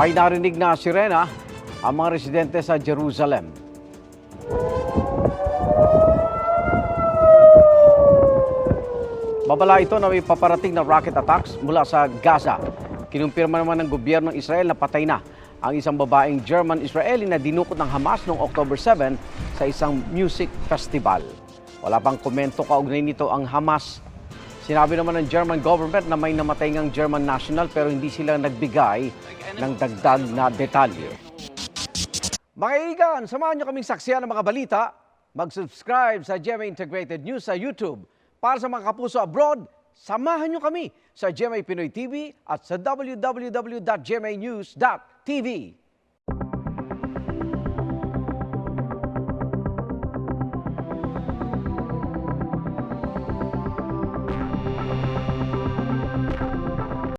May narinig na sirena ang mga residente sa Jerusalem. Babala ito na may paparating na rocket attacks mula sa Gaza. Kinumpirma naman ng gobyerno ng Israel na patay na ang isang babaeng German-Israeli na dinukot ng Hamas noong October 7 sa isang music festival. Wala pang komento kaugnay nito ang Hamas. Sinabi naman ng German government na may namatay ngang German national pero hindi sila nagbigay ng dagdag na detalye. Mga kaibigan, samahan niyo kaming saksiyan ng mga balita. Mag-subscribe sa GMA Integrated News sa YouTube. Para sa mga kapuso abroad, samahan niyo kami sa GMA Pinoy TV at sa www.gmanews.tv.